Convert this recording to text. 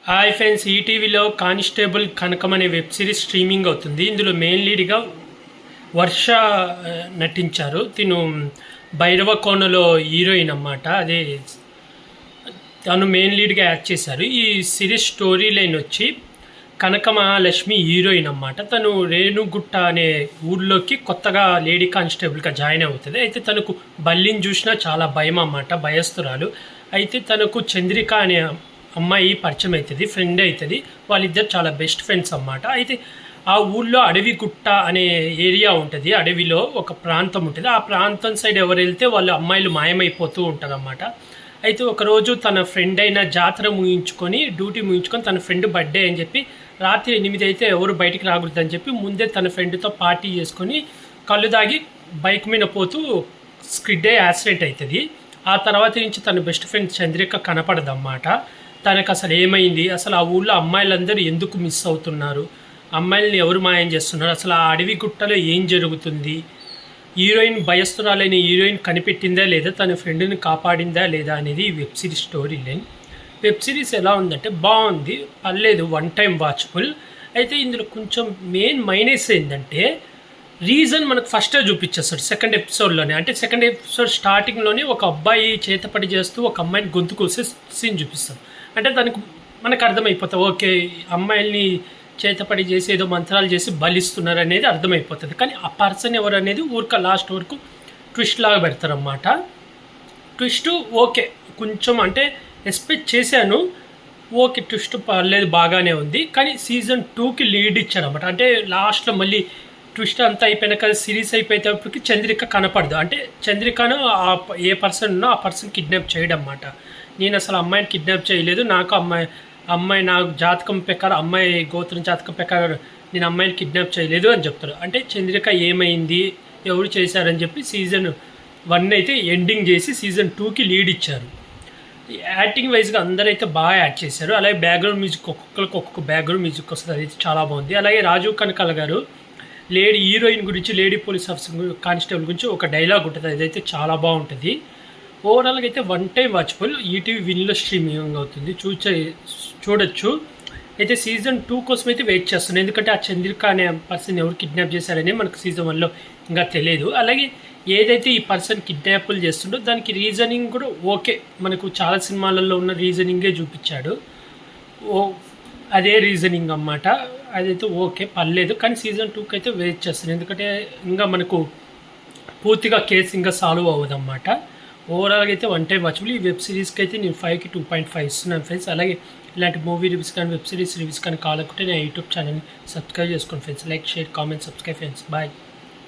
Hi friends, ఈటీవీలో constable కనకం అనే web series streaming అవుతుంది. ఇందులో మెయిన్ లీడ్గా వర్ష నటించారు. తిను భైరవ కోనలో హీరోయిన్ అన్నమాట. అదే తను మెయిన్ లీడ్గా యాక్ట్ చేశారు. ఈ సిరీస్ స్టోరీ లైన్ వచ్చి కనక మహాలక్ష్మి హీరోయిన్ అన్నమాట. తను రేణుగుట్ట అనే ఊర్లోకి కొత్తగా లేడీ కానిస్టేబుల్గా జాయిన్ అవుతుంది. అయితే తనకు బల్లిని చూసినా చాలా భయం అన్నమాట, భయస్తురాలు. అయితే తనకు చంద్రిక అనే అమ్మాయి పరిచయం అవుతుంది, ఫ్రెండ్ అవుతుంది. వాళ్ళిద్దరు చాలా బెస్ట్ ఫ్రెండ్స్ అన్నమాట. అయితే ఆ ఊళ్ళో అడవి గుట్ట అనే ఏరియా ఉంటుంది. అడవిలో ఒక ప్రాంతం ఉంటుంది. ఆ ప్రాంతం సైడ్ ఎవరు వెళ్తే వాళ్ళు అమ్మాయిలు మాయమైపోతూ ఉంటారు అన్నమాట. అయితే ఒకరోజు తన ఫ్రెండ్ అయిన జాతర ముగించుకొని డ్యూటీ ముగించుకొని తన ఫ్రెండ్ బర్త్డే అని చెప్పి రాత్రి 8 అయితే ఎవరు బయటికి రాకూడదని చెప్పి ముందే తన ఫ్రెండ్తో పార్టీ చేసుకొని కళ్ళు దాగి బైక్ మీద పోతూ స్కిడ్ అయ్యి యాక్సిడెంట్ అవుతుంది. ఆ తర్వాత నుంచి తన బెస్ట్ ఫ్రెండ్ చంద్రిక కనపడదన్నమాట. తనకు అసలు ఏమైంది, అసలు ఆ ఊళ్ళో అమ్మాయిలందరూ ఎందుకు మిస్ అవుతున్నారు, అమ్మాయిలని ఎవరు మాయం చేస్తున్నారు, అసలు ఆ అడవి గుట్టలో ఏం జరుగుతుంది, హీరోయిన్ భయస్తురాలైన హీరోయిన్ కనిపెట్టిందా లేదా, తన ఫ్రెండ్ని కాపాడిందా లేదా అనేది ఈ web series story line. Web series ఎలా ఉందంటే బాగుంది, పర్లేదు, వన్ టైం వాచబుల్. అయితే ఇందులో కొంచెం మెయిన్ మైనస్ ఏంటంటే రీజన్ మనకు ఫస్టే చూపించేస్తాడు సెకండ్ ఎపిసోడ్లోనే. అంటే సెకండ్ ఎపిసోడ్ స్టార్టింగ్లోనే ఒక అబ్బాయి చేతపడి చేస్తూ ఒక అమ్మాయిని గొంతు కోసే సీన్ చూపిస్తాం. అంటే దానికి మనకు అర్థమైపోతుంది, ఓకే అమ్మాయిల్ని చేతపడి చేసి ఏదో మంత్రాలు చేసి బలిస్తున్నారు అనేది అర్థమైపోతుంది. కానీ ఆ పర్సన్ ఎవరు అనేది ఊరిక లాస్ట్ వరకు ట్విస్ట్ లాగా పెడతారన్నమాట. ట్విస్ట్ ఓకే, కొంచెం అంటే ఎక్స్పెక్ట్ చేశాను, ఓకే ట్విస్ట్ పర్లేదు బాగానే ఉంది. కానీ సీజన్ 2కి లీడ్ ఇచ్చారన్నమాట. అంటే లాస్ట్లో మళ్ళీ ట్విస్ట్ అంతా అయిపోయినాక సిరీస్ అయిపోయేటప్పటికి చంద్రిక కనపడదు. అంటే చంద్రికను ఏ పర్సన్ ఉన్నో ఆ పర్సన్ కిడ్నాప్ చేయడం అన్నమాట. నేను అసలు అమ్మాయిని కిడ్నాప్ చేయలేదు, నాకు అమ్మాయి నాకు జాతకం ప్రకారం, అమ్మాయి గోత్రం జాతకం ప్రకారం నేను అమ్మాయిని కిడ్నాప్ చేయలేదు అని చెప్తారు. అంటే చంద్రిక ఏమైంది, ఎవరు చేశారని చెప్పి సీజన్ 1 అయితే ఎండింగ్ చేసి సీజన్ 2కి లీడ్ ఇచ్చారు. యాక్టింగ్ వైజ్గా అందరైతే బాగా యాక్ట్ చేశారు. అలాగే బ్యాక్గ్రౌండ్ మ్యూజిక్ ఒక్కొక్కరికి ఒక్కొక్క బ్యాక్గ్రౌండ్ మ్యూజిక్ వస్తుంది, అది చాలా బాగుంది. అలాగే రాజీవ్ కనకాల గారు లేడీ హీరోయిన్ గురించి, లేడీ పోలీస్ ఆఫీసర్ కానిస్టేబుల్ గురించి ఒక డైలాగ్ ఉంటుంది, అదైతే చాలా బాగుంటుంది. ఓవరాల్గా అయితే వన్ టైం వాచబుల్. ఈటీవీ విన్లో స్ట్రీమింగ్ అవుతుంది, చూడొచ్చు. అయితే సీజన్ 2 కోసం అయితే వెయిట్ చేస్తున్నాను, ఎందుకంటే ఆ చంద్రిక అనే పర్సన్ ఎవరు కిడ్నాప్ చేశారని మనకు సీజన్ 1లో ఇంకా తెలియదు. అలాగే ఏదైతే ఈ పర్సన్ కిడ్నాప్లు చేస్తుండో దానికి రీజనింగ్ కూడా ఓకే, మనకు చాలా సినిమాలలో ఉన్న రీజనింగే చూపించాడు. అదే రీజనింగ్ అన్నమాట. అదైతే ఓకే పర్లేదు. కానీ సీజన్ 2కి అయితే వెయిట్ చేస్తాను, ఎందుకంటే ఇంకా మనకు పూర్తిగా కేసు ఇంకా సాల్వ్ అవ్వదు అన్నమాట. ఓవరాల్గా అయితే వన్ టైం వాచబుల్. ఈ వెబ్ సిరీస్కి అయితే నేను 5కి 2.5 ఇస్తున్నాను ఫ్రెండ్స్. అలాగే ఇలాంటి మూవీ రివ్యూస్ కానీ వెబ్ సిరీస్ రివ్యూస్ కానీ కావాలనుకుంటే నేను యూట్యూబ్ ఛానల్ని సబ్స్క్రైబ్ చేసుకోండి friends. Like, share, comment, subscribe friends. Bye.